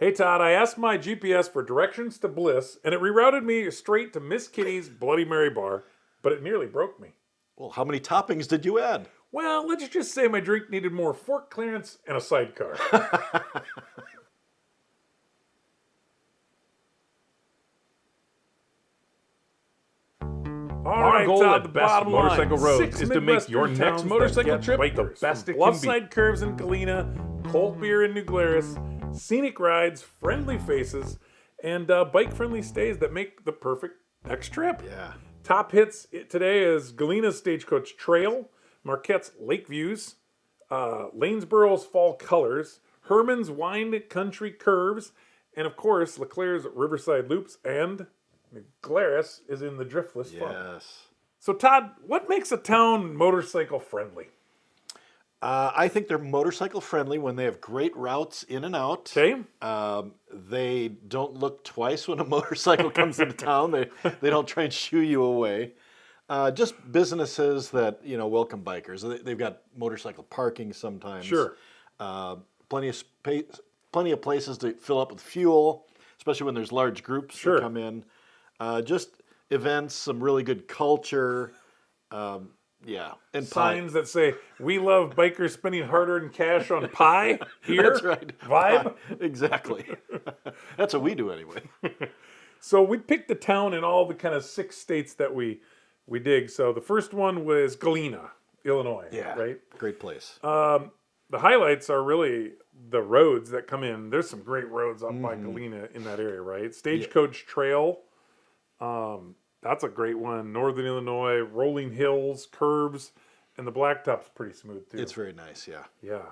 Hey Todd, I asked my GPS for directions to Bliss, and it rerouted me straight to Miss Kitty's Bloody Mary bar, but it nearly broke me. Well, how many toppings did you add? Well, let's just say my drink needed more fork clearance and a sidecar. All Our right, goal Todd, at the Best bottom Motorcycle line. Roads Six is to make your Midwestern next towns motorcycle that get trip the bikers, best from it can be. bluffside curves in Galena, cold beer in New Glarus, scenic rides, friendly faces, and bike-friendly stays that make the perfect next trip. Yeah. Top hits today is Galena's Stagecoach Trail, Marquette's Lake Views, Lanesboro's Fall Colors, Herman's Wine Country Curves, and of course Leclerc's Riverside Loops, and Glarus is in the Driftless Fun. Yes. So Todd, what makes a town motorcycle friendly? I think they're motorcycle friendly when they have great routes in and out. Okay. They don't look twice when a motorcycle comes into town. They don't try and shoo you away. Just businesses that welcome bikers. They've got motorcycle parking sometimes. Sure. Plenty of space, plenty of places to fill up with fuel, especially when there's large groups Sure. that come in. Just events, some really good culture. Yeah, and Signs that say, "We love bikers spending hard-earned cash on pie here." That's right. Vibe. Exactly. That's what we do anyway. So we picked the town in all the kind of 6 states that we dig. So the first one was Galena, Illinois. Yeah. Right. Great place. The highlights are really the roads that come in. There's some great roads up by Galena in that area, right? Stagecoach Trail. That's a great one. Northern Illinois, rolling hills, curves, and the blacktop's pretty smooth too. It's very nice. Yeah. Yeah.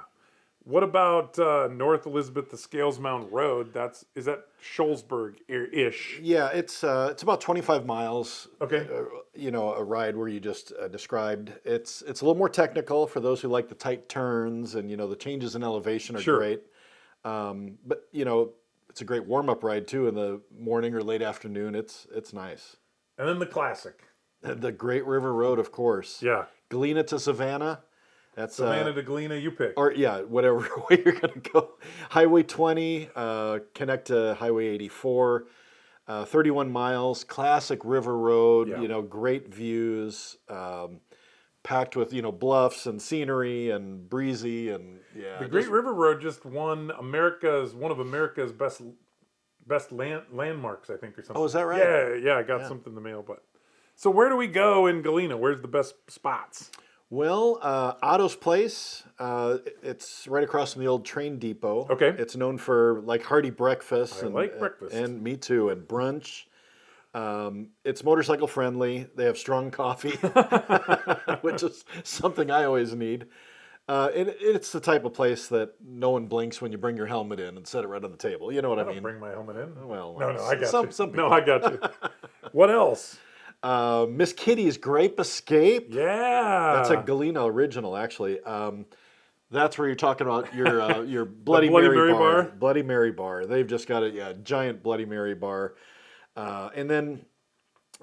What about North Elizabeth, the Scales Mound Road? Is that Sholesburg-ish? Yeah. It's about 25 miles. Okay. A ride where you just described. It's a little more technical for those who like the tight turns and the changes in elevation are Sure. great. But it's a great warm up ride too in the morning or late afternoon. It's nice. And then the classic. The Great River Road, of course. Yeah. Galena to Savannah. That's Savannah to Galena, you pick. or yeah, whatever way you're gonna go. Highway 20, connect to Highway 84, 31 miles, classic river road. Yeah. Great views, packed with bluffs and scenery and breezy and yeah. The Great River Road just won one of America's best landmarks, I think, or something. Oh, is that right? Yeah, I got something in the mail. But so where do we go in Galena? Where's the best spots? Well, Otto's Place, it's right across from the old train depot. Okay. It's known for like hearty breakfast. I like breakfast. And me too, and brunch. It's motorcycle friendly. They have strong coffee, which is something I always need. It's the type of place that no one blinks when you bring your helmet in and set it right on the table. You know what I I mean? don't bring my helmet in. Well, No, I got you. some No, people. I got you. What else? Miss Kitty's Grape Escape. Yeah. That's a Galena original, actually. That's where you're talking about your Bloody, Bloody Mary Mary bar. bar? Bloody Mary bar. They've just got a giant Bloody Mary bar. And then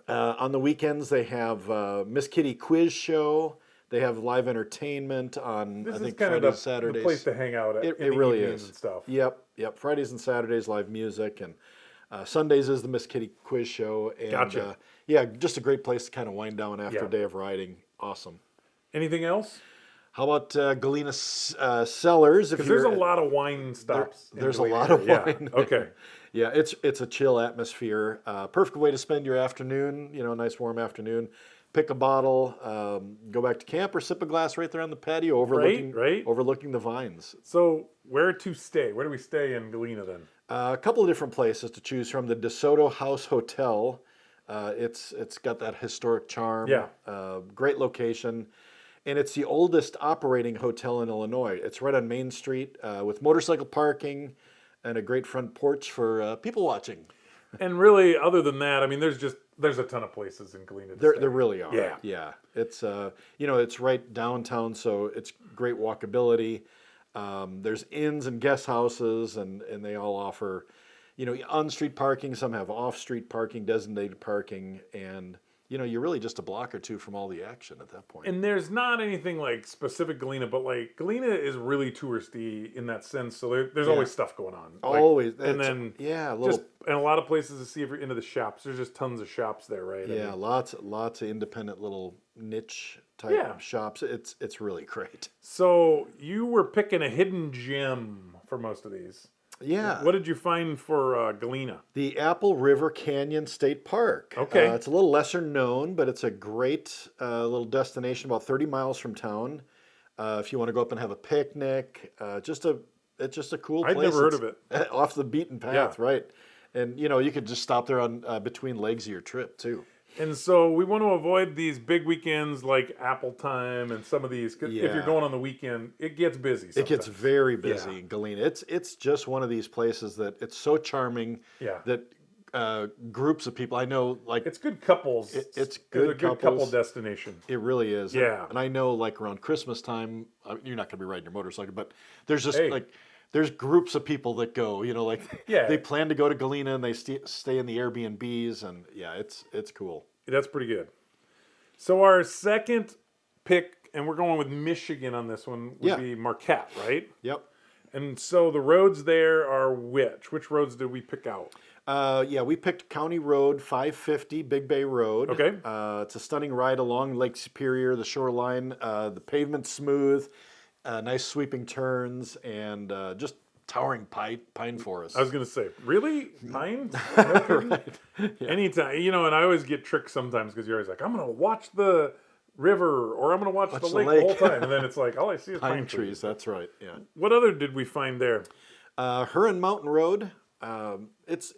on the weekends they have Miss Kitty Quiz Show. They have live entertainment on This I is think kind Fridays, of the Saturdays. place to hang out at. It in the really evenings is. And stuff. Yep. Fridays and Saturdays live music, and Sundays is the Miss Kitty Quiz Show. And, Gotcha. yeah, just a great place to kind of wind down after Yeah. a day of riding. Awesome. Anything else? How about Galena Cellars? Because there's a lot of wine stops. in There's a Galena lot of area. wine. Yeah. Okay. Yeah, it's a chill atmosphere. Perfect way to spend your afternoon. Nice warm afternoon. Pick a bottle, go back to camp, or sip a glass right there on the patio, overlooking the vines. So where to stay? Where do we stay in Galena then? A couple of different places to choose from. The DeSoto House Hotel. It's got that historic charm. Yeah. Great location. And it's the oldest operating hotel in Illinois. It's right on Main Street with motorcycle parking and a great front porch for people watching. And really, other than that, I mean, there's a ton of places in Galena. There really are. Yeah. Yeah. It's it's right downtown, so it's great walkability. There's inns and guest houses, and they all offer, on-street parking. Some have off-street parking, designated parking, and you're really just a block or two from all the action at that point. And there's not anything like specific Galena, but like Galena is really touristy in that sense. So there's Yeah. always stuff going on. Always. And then yeah, a just little. and a lot of places to see if you're into the shops. There's just tons of shops there, right? I Yeah, mean, lots of independent little niche type Yeah. shops. It's really great. so you were picking a hidden gem for most of these. Yeah. What did you find for Galena? The Apple River Canyon State Park. Okay. It's a little lesser known, but it's a great little destination about 30 miles from town. If you want to go up and have a picnic, it's just a cool place. I'd never heard of it. Off the beaten path, Yeah. right? And you could just stop there on between legs of your trip too. And so we want to avoid these big weekends like Apple Time and some of these. 'Cause if Yeah. you're going on the weekend, it gets busy. It gets sometimes. very busy Yeah. in Galena. It's just one of these places that it's so charming Yeah. that groups of people I know like It's good couples. it's a good good couple couples. destination. It really is. Yeah. And I know like around Christmas time, you're not going to be riding your motorcycle, but there's just Hey. like there's groups of people that go, like Yeah. they plan to go to Galena and they stay in the Airbnbs and yeah, it's cool. That's pretty good. So our second pick, and we're going with Michigan on this one, would Yeah. be Marquette, right? Yep. And so the roads there are which? Which roads did we pick out? Yeah, we picked County Road 550, Big Bay Road. Okay. It's a stunning ride along Lake Superior, the shoreline. The pavement's smooth, nice sweeping turns, and just towering pine forest. I was going to say, really? Pine? No kidding? Right. Yeah. Anytime. And I always get tricked sometimes because you're always like, I'm going to watch the river or I'm going to watch the the lake the lake. whole time. And then it's like, all I see is Pine trees, that's right. Yeah. What other did we find there? Hermann Mountain Road. It's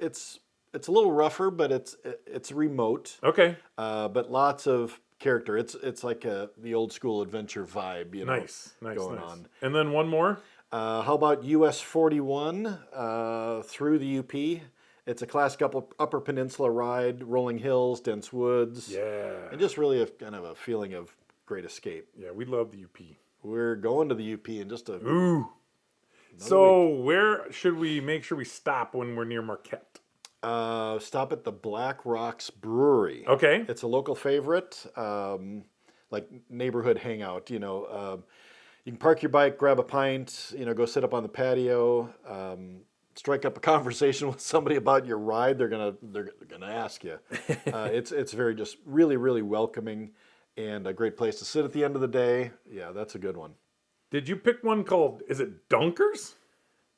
a little rougher, but it's remote. Okay. But lots of character. It's like the old school adventure vibe. Nice. going on. And then one more? How about US 41 through the UP? It's a classic upper peninsula ride, rolling hills, dense woods, Yeah. and just really kind of a feeling of great escape. Yeah, we love the UP. We're going to the UP in just a Ooh. So where should we make sure we stop when we're near Marquette? stop at the Black Rocks Brewery. Okay. It's a local favorite, like neighborhood hangout. You can park your bike, grab a pint, go sit up on the patio, strike up a conversation with somebody about your ride. They're gonna ask you. It's very just really really welcoming, and a great place to sit at the end of the day. Yeah, that's a good one. Did you pick one called, is it Dunkers?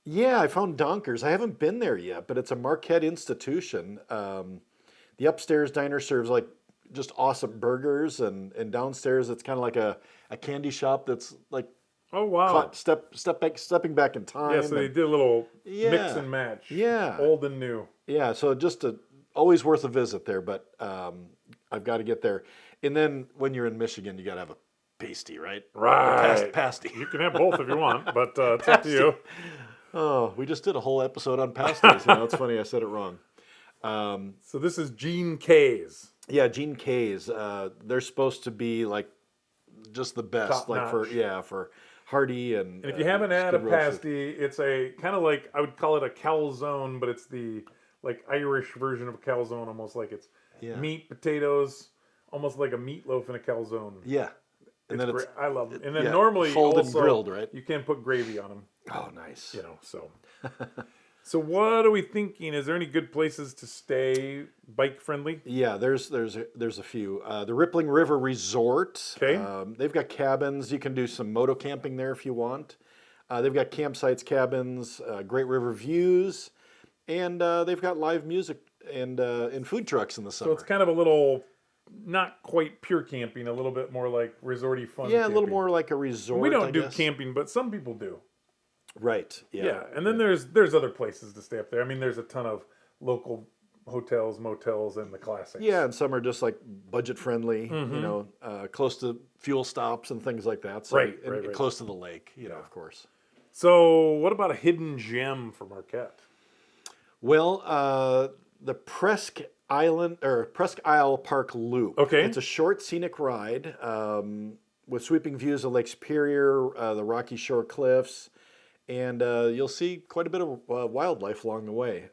Yeah, I found Donkers. I haven't been there yet, but it's a Marquette institution. The upstairs diner serves like just awesome burgers, and downstairs it's kind of like a candy shop that's like Oh, wow. stepping back in time. Yeah, so they and- did a little mix Yeah. and match. Yeah. Old and new. Yeah, so just always worth a visit there, but I've got to get there. And then when you're in Michigan, you got to have a pasty, right? Right. Pasty. You can have both if you want, but it's up to you. Oh, we just did a whole episode on pasties. It's funny I said it wrong. So this is Gene K's. Yeah, Gene K's. They're supposed to be like just the best, Top like notch. for hearty and. And if you haven't had a good roasted. pasty, it's a kind of like, I would call it a calzone, but it's the like Irish version of a calzone, almost like it's Yeah. meat, potatoes, almost like a meatloaf in a calzone. Yeah, and then Great. I love it. And then yeah, normally folded also, and grilled, right? you can put gravy on them, Oh, nice. so. So what are we thinking? Is there any good places to stay bike friendly? Yeah, there's a few. The Rippling River Resort. Okay. They've got cabins. You can do some moto camping there if you want. They've got campsites, cabins, great river views, and they've got live music and food trucks in the summer. So it's kind of a little, not quite pure camping, a little bit more like resorty fun. yeah, a little camping. more like a resort. We don't I do guess. camping, but some people do. Right. Yeah. Yeah, and then there's other places to stay up there. I mean, there's a ton of local hotels, motels, and the classics. Yeah, and some are just like budget friendly, close to fuel stops and things like that. So, Right, and right. close to the lake, of course. So what about a hidden gem for Marquette? Well, the Presque Isle Park Loop. Okay. It's a short scenic ride with sweeping views of Lake Superior, the Rocky Shore Cliffs, and you'll see quite a bit of wildlife along the way.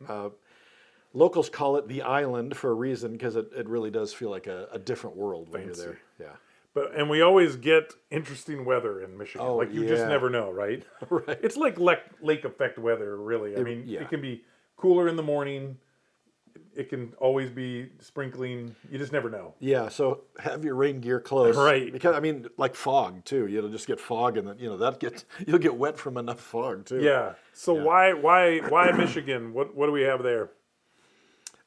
Locals call it the island for a reason because it really does feel like a different world when you're Fancy. there. Yeah. And we always get interesting weather in Michigan. Oh, Like you just yeah. never know, right? Right. It's like lake effect weather, really. I mean, yeah. it can be cooler in the morning. It can always be sprinkling. You just never know. Yeah, so have your rain gear close. Right. Because I mean, like fog too. You'll just get fog, and then you'll get wet from enough fog too. Yeah. So why Michigan? What do we have there?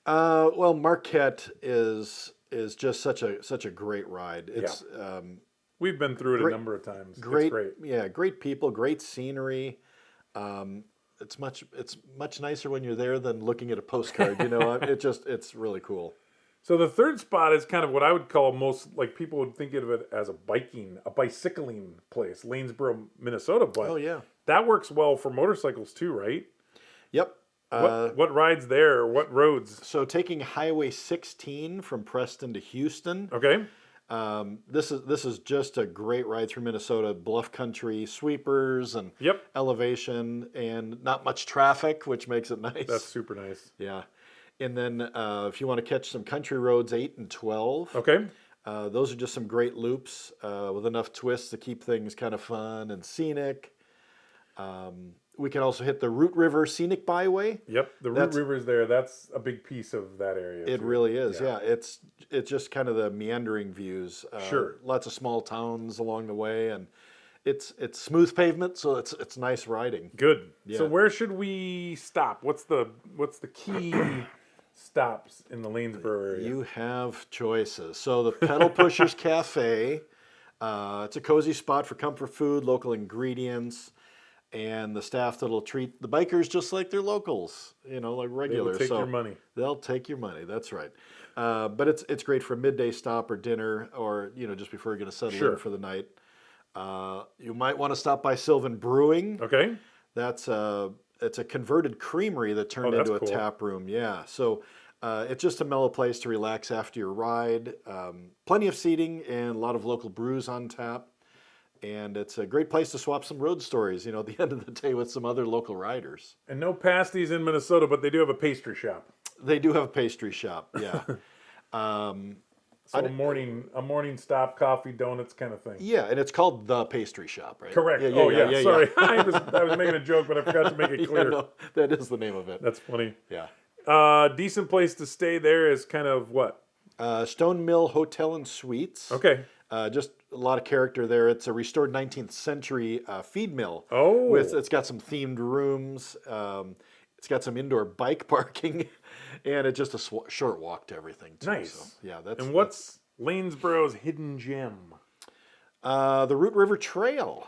Well, Marquette is just such a great ride. It's We've been through it great- a number of times. great, It's great. yeah, great people, great scenery. It's much nicer when you're there than looking at a postcard. It's really cool. So the third spot is kind of what I would call most like people would think of it as a bicycling place, Lanesboro, Minnesota. But Oh yeah. that works well for motorcycles too, right? Yep. What rides there? What roads? So taking Highway 16 from Preston to Houston. Okay. This is just a great ride through Minnesota, bluff country, sweepers and Yep. elevation, and not much traffic, which makes it nice. That's super nice. Yeah. And then if you want to catch some country roads 8 and 12, Okay. those are just some great loops with enough twists to keep things kind of fun and scenic. We can also hit the Root River Scenic Byway. Yep. The Root River is there. That's a big piece of that area. It too. really is, yeah. It's just kind of the meandering views. Sure. Lots of small towns along the way, and it's smooth pavement, so it's nice riding. Good. Yeah. So where should we stop? What's the key stops in the Lanesboro area? You have choices. So the Pedal Pushers Cafe, it's a cozy spot for comfort food, local ingredients, and the staff that'll treat the bikers just like they're locals, like regular. They will take your money. They'll take your money. That's right. But it's great for a midday stop or dinner, or just before you're going to settle in for the night. You might want to stop by Sylvan Brewing. Okay. It's a converted creamery that turned that's into a cool. tap room. Yeah. So it's just a mellow place to relax after your ride. Plenty of seating and a lot of local brews on tap. And it's a great place to swap some road stories, at the end of the day with some other local riders. And no pasties in Minnesota, but they do have a pastry shop. They do have a pastry shop, yeah. So a morning stop, coffee, donuts kind of thing. Yeah, and it's called The Pastry Shop, right? Correct. Yeah, Sorry. I was making a joke, but I forgot to make it clear. No, that is the name of it. That's funny. Yeah. Decent place to stay there is kind of what? Stone Mill Hotel and Suites. Okay. Just a lot of character there. It's a restored 19th century feed mill. Oh. It's got some themed rooms. It's got some indoor bike parking, and it's just a short walk to everything too. Nice. So, yeah, that's. And what's Lanesboro's hidden gem? The Root River Trail?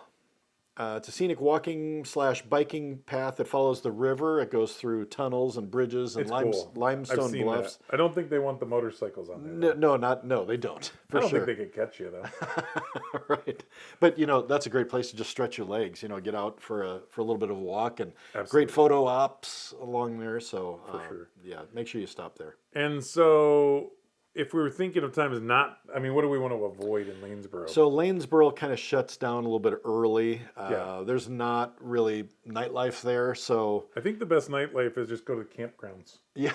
It's a scenic walking/biking path that follows the river. It goes through tunnels and bridges and It's cool. limestone I've seen bluffs. that. I don't think they want the motorcycles on there. No, they don't. For I don't sure. think they could catch you though. Right, but that's a great place to just stretch your legs. Get out for a little bit of a walk, and Absolutely. great photo ops along there. So For sure. Yeah, make sure you stop there. And so, if we were thinking of times what do we want to avoid in Lanesboro? So Lanesboro kind of shuts down a little bit early. Yeah. There's not really nightlife there, so I think the best nightlife is just go to campgrounds. yeah.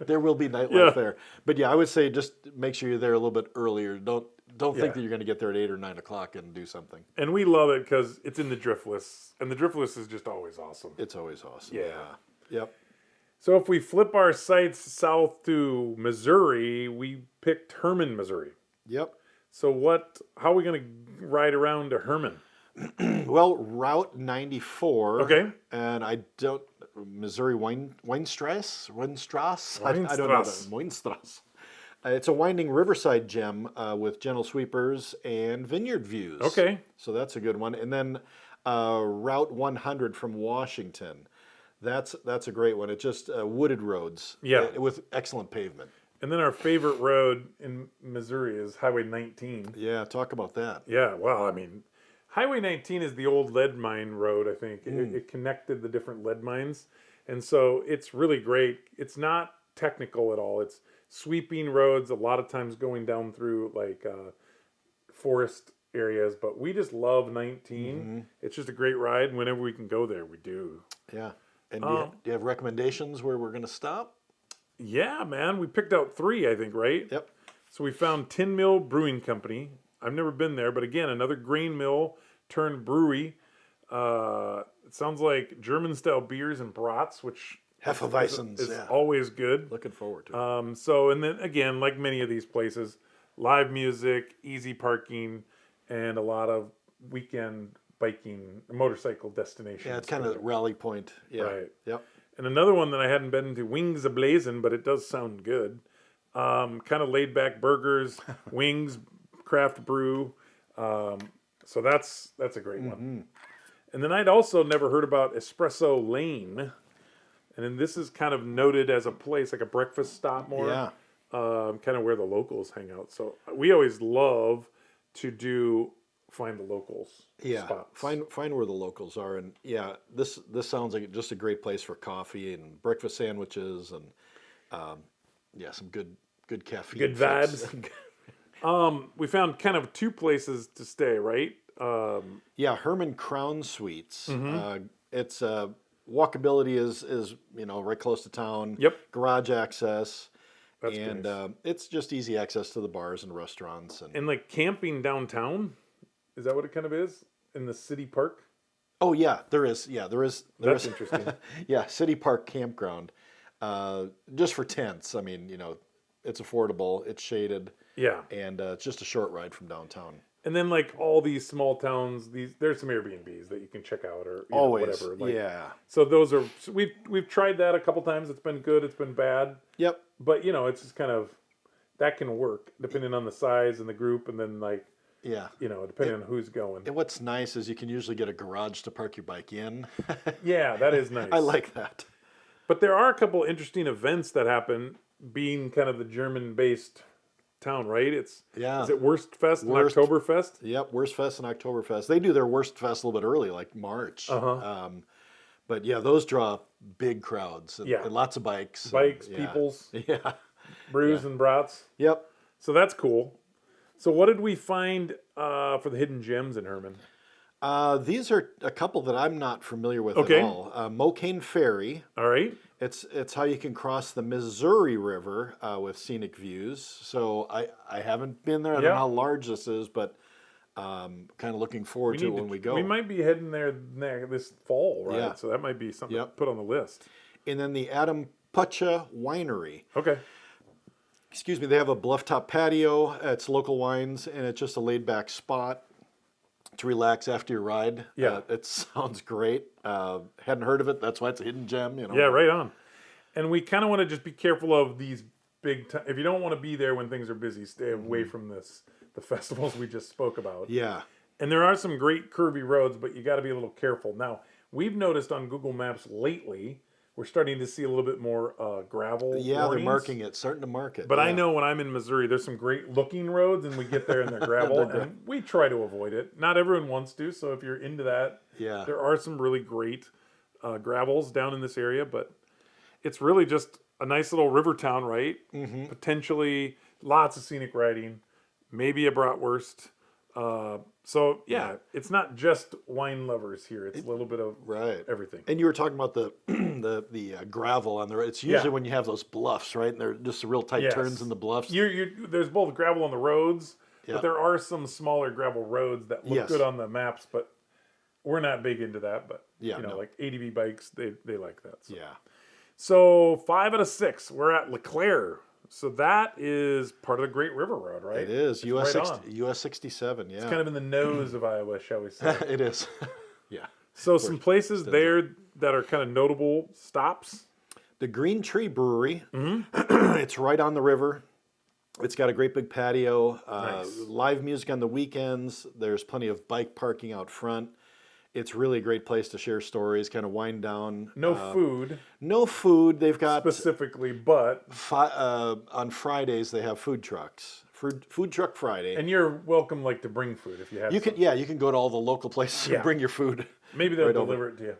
There will be nightlife there, but yeah, I would say just make sure you're there a little bit earlier. Don't think that you're going to get there at 8 or 9 o'clock and do something. And we love it because it's in the Driftless, and the Driftless is just always awesome. It's always awesome. Yeah. Yep. So if we flip our sights south to Missouri, we picked Hermann, Missouri. Yep. So how are we going to ride around to Hermann? Well, Route 94. Okay. And Missouri Weinstrasse? I don't know. Weinstrasse. It's a winding riverside gem with gentle sweepers and vineyard views. Okay. So that's a good one. And then Route 100 from Washington. That's a great one. It's just wooded roads. Yeah. With excellent pavement. And then our favorite road in Missouri is Highway 19. Yeah, talk about that. Yeah, well, I mean, Highway 19 is the old lead mine road, I think. It connected the different lead mines. And so it's really great. It's not technical at all. It's sweeping roads, a lot of times going down through like forest areas. But we just love 19. It's just a great ride. Whenever we can go there, we do. Yeah. And do you have recommendations where we're going to stop? Yeah, man. We picked out 3, I think, right? Yep. So we found Tin Mill Brewing Company. I've never been there, but again, another grain mill turned brewery. It sounds like German style beers and brats, which Hefeweizens, is yeah. always good. Looking forward to it. So, and then again, like many of these places, live music, easy parking, and a lot of weekend biking, motorcycle destinations. Yeah, it's kind of rally point. Yeah. Right. Yep. And another one that I hadn't been to, Wings Ablazing, but it does sound good. Kind of laid back burgers, wings, craft brew. So that's a great one. And then I'd also never heard about Espresso Lane. And then this is kind of noted as a place, like a breakfast stop more. Yeah. Kind of where the locals hang out. So we always love to find the locals Yeah. spots. Find where the locals are, and yeah, this sounds like just a great place for coffee and breakfast sandwiches, and yeah, some good caffeine. Good fix. vibes. We found kind of 2 places to stay, right? Yeah, Hermann Crown Suites. It's walkability is right close to town. Yep. Garage access. That's And nice. it's just easy access to the bars and restaurants. And like camping downtown, is that what it kind of is in the city park? Oh yeah, there is. Yeah, there is. That's interesting. Yeah, City Park Campground, just for tents. I mean, it's affordable, it's shaded, Yeah. and it's just a short ride from downtown. And then like all these small towns, there's some Airbnbs that you can check out or Always, whatever. Like, yeah. So those are we've tried that a couple times. It's been good. It's been bad. Yep. But it's just kind of that can work depending on the size and the group, and then like Yeah. depending on who's going. And what's nice is you can usually get a garage to park your bike in. Yeah, that is nice. I like that. But there are a couple interesting events that happen, being kind of the German-based town, right? Is it Wurstfest and Wurst. Oktoberfest? Yep, Wurstfest and Oktoberfest. They do their Wurstfest a little bit early, like March. But yeah, those draw big crowds and, Yeah. and lots of bikes. Bikes, yeah. peoples, Yeah. brews, and brats. Yep. So that's cool. So what did we find for the hidden gems in Herman? These are a couple that I'm not familiar with Okay. at all. Mocaine Ferry. All right. It's how you can cross the Missouri River with scenic views. So I haven't been there. I don't know how large this is, but kind of looking forward to it when we go. We might be heading there this fall, right? Yeah. So that might be something to put on the list. And then the Adam Pucha Winery. Okay. Excuse me, they have a bluff top patio. It's local wines, and it's just a laid back spot to relax after your ride. Yeah. It sounds great. Hadn't heard of it. That's why it's a hidden gem. Yeah, right on. And we kind of want to just be careful of these big time. If you don't want to be there when things are busy, stay away from the festivals we just spoke about. Yeah. And there are some great curvy roads, but you got to be a little careful. Now, we've noticed on Google Maps lately, we're starting to see a little bit more gravel. Yeah, warnings. they're marking it, starting to mark it. But yeah. I know when I'm in Missouri, there's some great looking roads, and we get there and they're gravel, and we try to avoid it. Not everyone wants to, so if you're into that, Yeah. there are some really great gravels down in this area, but it's really just a nice little river town, right? Mm-hmm. Potentially lots of scenic riding, maybe a bratwurst. So yeah, it's not just wine lovers here. It's a little bit of everything. And you were talking about the the gravel on the road. It's usually when you have those bluffs, right? And they're just real tight turns in the bluffs. There's both gravel on the roads, Yep. but there are some smaller gravel roads that look good on the maps. But we're not big into that. But like ADV bikes, they like that. So. Yeah. So 5 out of 6, we're at LeClaire. So that is part of the Great River Road, right? It is. It's US right on. US 67, yeah. It's kind of in the nose of Iowa, shall we say. It is. Yeah. So some places there that are kind of notable stops. The Green Tree Brewery. It's right on the river. It's got a great big patio. Nice. Live music on the weekends. There's plenty of bike parking out front. It's really a great place to share stories, kind of wind down. No food. No food. They've got specifically, but on Fridays they have food trucks. Food truck Friday. And you're welcome, like, to bring food if you have. You can go to all the local places and bring your food. Maybe they'll deliver it to you.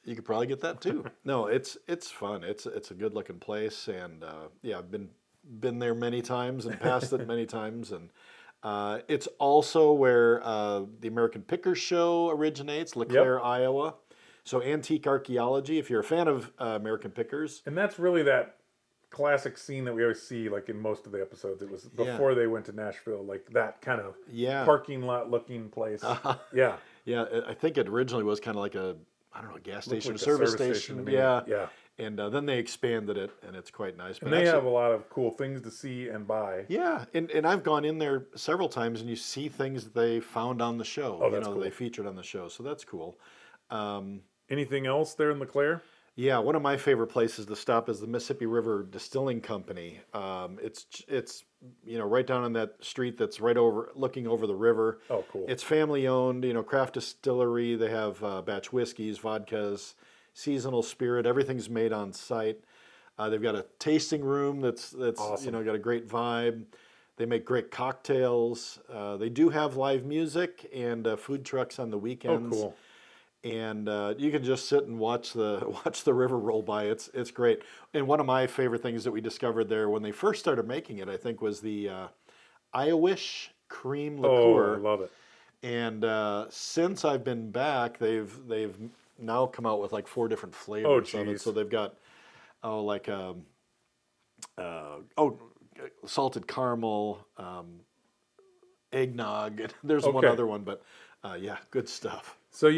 You could probably get that too. No, it's fun. It's a good looking place, and I've been there many times and passed it many times, and it's also where the American Pickers Show originates, LeClaire, Iowa. So antique archaeology. If you're a fan of American Pickers, and that's really that classic scene that we always see, like in most of the episodes. It was before they went to Nashville, like that kind of parking lot looking place. Yeah. Yeah, I think it originally was kind of like a, I don't know, gas station, Like a service station. to Yeah. Yeah. And then they expanded it, and it's quite nice. And they have a lot of cool things to see and buy. Yeah, and I've gone in there several times, and you see things that they found on the show. Oh, that's cool. They featured on the show, so that's cool. Anything else there in LeClaire? Yeah, one of my favorite places to stop is the Mississippi River Distilling Company. It's right down on that street that's right over looking over the river. Oh, cool. It's family owned, craft distillery. They have batch whiskeys, vodkas, seasonal spirit. Everything's made on site. They've got a tasting room that's awesome. Got a great vibe. They make great cocktails. They do have live music and food trucks on the weekends. Oh, cool. And you can just sit and watch the river roll by. It's great. And one of my favorite things that we discovered there when they first started making it, I think, was the Iowish cream liqueur. Oh, I love it. And since I've been back, they've now come out with like 4 different flavors of it. So they've got salted caramel, eggnog. There's one other one, but good stuff. So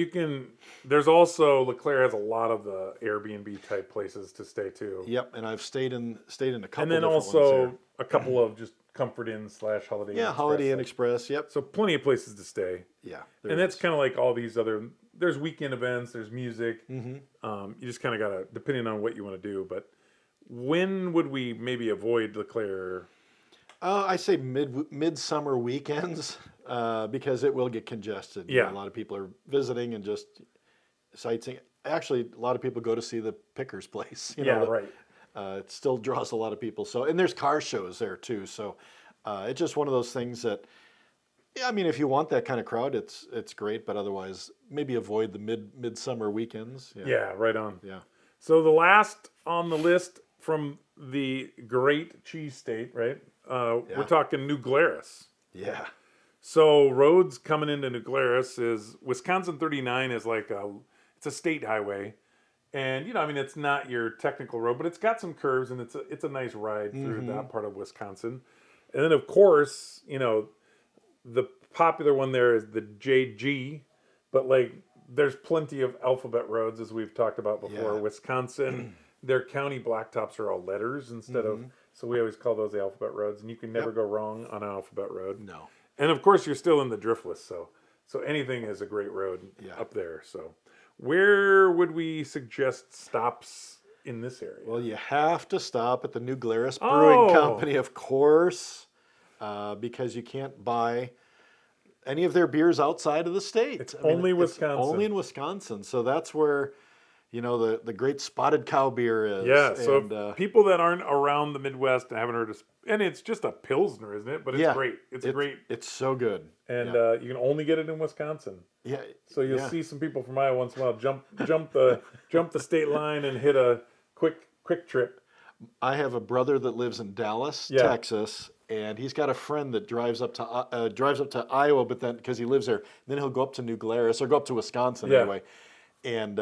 there's also, LeClaire has a lot of the Airbnb type places to stay too. Yep, and I've stayed in a couple. And then also a couple of just Comfort Inn / Holiday Inn. Yeah, Holiday Inn Express. Yep. So plenty of places to stay. Yeah, and that's kind of like all these other. There's weekend events. There's music. Mm-hmm. You just kind of gotta, depending on what you want to do. But when would we maybe avoid LeClaire? I say midsummer weekends because it will get congested. Yeah. A lot of people are visiting and just sightseeing. Actually, a lot of people go to see the Pickers place. Right. It still draws a lot of people. So, and there's car shows there too. So, it's just one of those things that, if you want that kind of crowd, it's great. But otherwise, maybe avoid the midsummer weekends. Yeah, right on. Yeah. So the last on the list from the great cheese state, right? We're talking New Glarus. Yeah. So roads coming into New Glarus is Wisconsin 39 is it's a state highway, and it's not your technical road, but it's got some curves and it's a nice ride through that part of Wisconsin. And then of course the popular one there is the JG, but there's plenty of alphabet roads as we've talked about before. Yeah. Wisconsin, their county blacktops are all letters instead of. So we always call those the alphabet roads, and you can never go wrong on an alphabet road. No. And of course, you're still in the driftless, so anything is a great road up there. So where would we suggest stops in this area? Well, you have to stop at the New Glarus Brewing Company, of course, because you can't buy any of their beers outside of the state. It's only Wisconsin. It's only in Wisconsin. So that's where the great Spotted Cow beer is. Yeah, so if people that aren't around the Midwest and haven't heard of, and it's just a Pilsner, isn't it? But it's great. It's great. It's so good. And you can only get it in Wisconsin. Yeah. So you'll see some people from Iowa once in a while jump the state line and hit a quick trip. I have a brother that lives in Dallas, Texas, and he's got a friend that drives up to Iowa, but then because he lives there, then he'll go up to New Glarus or go up to Wisconsin anyway. And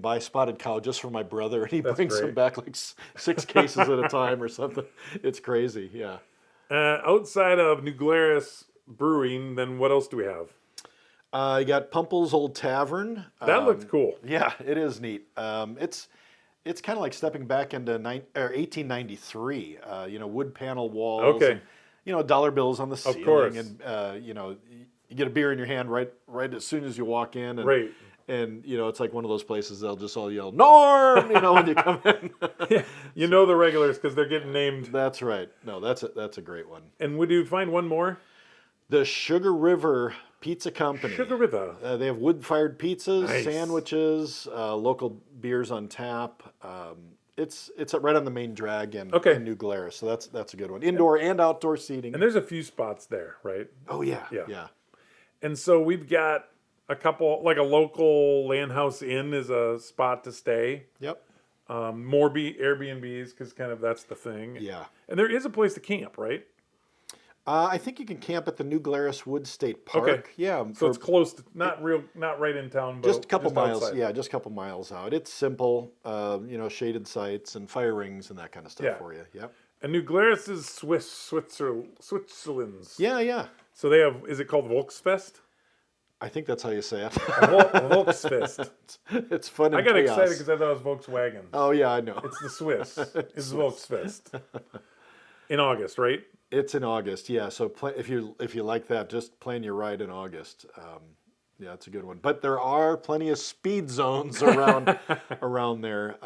buy Spotted Cow just for my brother, and he brings them back like 6 cases at a time or something. It's crazy, yeah. Outside of New Glarus Brewing, then what else do we have? You got Pumple's Old Tavern. That looked cool. Yeah, it is neat. It's kind of like stepping back into 1893. Wood panel walls. Okay. And, dollar bills on the ceiling. Of course. And you get a beer in your hand right as soon as you walk in. And, right. And, it's like one of those places they'll just all yell, "Norm!" when you come in. The regulars because they're getting named. That's right. No, that's a great one. And would you find one more? The Sugar River Pizza Company. Sugar River. They have wood-fired pizzas, Nice. Sandwiches, local beers on tap. It's right on the main drag in New Glarus, so that's a good one. Indoor and outdoor seating. And there's a few spots there, right? Oh, yeah. And so we've got a couple, like a local Landhouse Inn is a spot to stay. Yep. More Airbnbs because kind of that's the thing. Yeah. And there is a place to camp, right? I think you can camp at the New Glarus Woods State Park. Okay. Yeah, So it's close to, not right in town, but just a couple miles. outside. Yeah, just a couple miles out. It's simple, shaded sites and fire rings and that kind of stuff Yeah. for you. Yep. And New Glarus is Switzerland's. Yeah, yeah. So they have, is it called Volksfest? I think that's how you say it. Volksfest. It's fun. I And got chaos. excited because I thought it was Volkswagen. Oh yeah, I know. It's the Swiss. It's Volksfest. In August, right? It's in August. Yeah. So if you like that, just plan your ride in August. Yeah, it's a good one. But there are plenty of speed zones around there.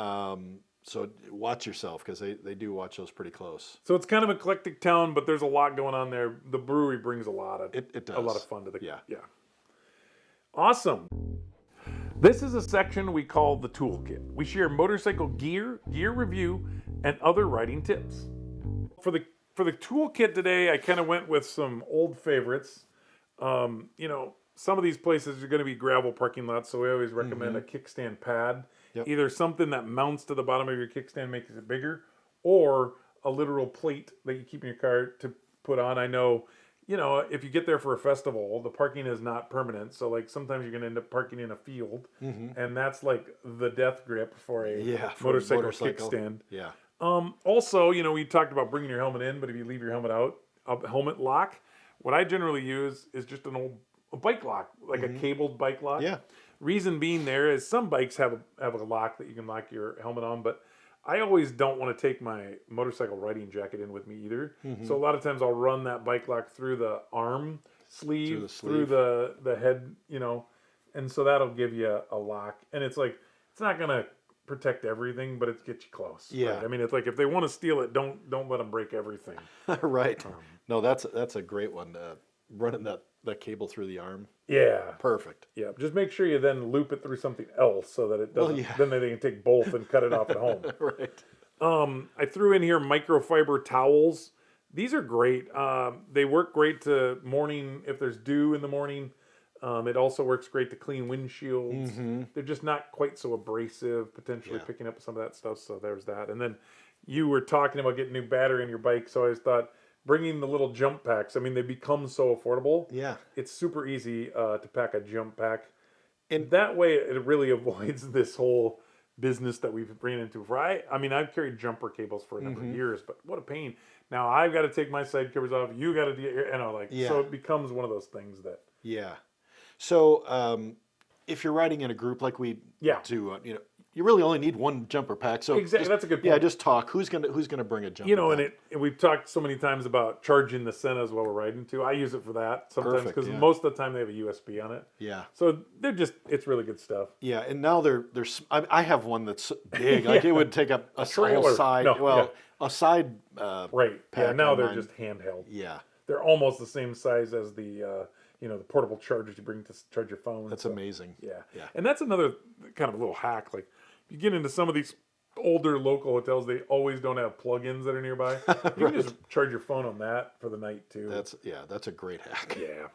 So watch yourself because they do watch those pretty close. So it's kind of eclectic town, but there's a lot going on there. The brewery brings a lot of It does. a lot of fun to the Yeah. Awesome. This is a section we call the toolkit. We share motorcycle gear review, and other riding tips. For the toolkit today, I kind of went with some old favorites. Some of these places are going to be gravel parking lots, so we always recommend a kickstand pad. Yep. Either something that mounts to the bottom of your kickstand, makes it bigger, or a literal plate that you keep in your car to put on. I know, if you get there for a festival, the parking is not permanent. So like sometimes you're going to end up parking in a field, and that's like the death grip for a motorcycle kickstand. Yeah. Also, we talked about bringing your helmet in, but if you leave your helmet out, a helmet lock, what I generally use is just an old bike lock, like a cabled bike lock. Yeah. Reason being there is some bikes have a lock that you can lock your helmet on, but I always don't want to take my motorcycle riding jacket in with me either. So a lot of times I'll run that bike lock through the arm sleeve, through the head, and so that'll give you a lock. And it's like, it's not going to protect everything, but it gets you close. Yeah. Right? I mean, it's like if they want to steal it, don't let them break everything. Right. No, that's a great one. Running that cable through the arm. Yeah. Perfect. Yeah. Just make sure you then loop it through something else so that it doesn't. Well, yeah. Then they can take both and cut it off at home. Right. I threw in here microfiber towels. These are great. They work great to morning if there's dew in the morning. It also works great to clean windshields. They're just not quite so abrasive, potentially picking up some of that stuff. So there's that. And then you were talking about getting new battery in your bike. So I just thought bringing the little jump packs. I mean, they become so affordable. Yeah. It's super easy to pack a jump pack. And that way it really avoids this whole business that we've ran into. I mean, I've carried jumper cables for a number of years, but what a pain. Now I've got to take my side covers off. You got to so it becomes one of those things that. Yeah. So if you're riding in a group like we do, you really only need one jumper pack. So exactly, that's a good point. Yeah, just talk. Who's gonna bring a jumper pack? And we've talked so many times about charging the Sennas while we're riding too. I use it for that sometimes because most of the time they have a USB on it. Yeah. So it's really good stuff. Yeah, and now there's I have one that's big. Like it would take up a whole side. A side. Right. Pack Yeah. Now they're mine. just handheld. Yeah. They're almost the same size as the the portable chargers you bring to charge your phone. That's amazing. Yeah. Yeah. And that's another kind of a little hack. Like you get into some of these older local hotels, they always don't have plugins that are nearby. You can just charge your phone on that for the night too. That's a great hack. Yeah.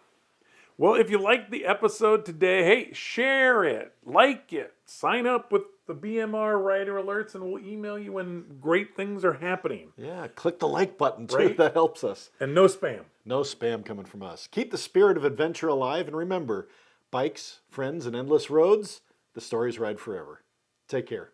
Well, if you liked the episode today, hey, share it, like it, sign up with the BMR Rider Alerts, and we'll email you when great things are happening. Yeah, click the like button too. Right? That helps us. And no spam. No spam coming from us. Keep the spirit of adventure alive, and remember, bikes, friends, and endless roads, the stories ride forever. Take care.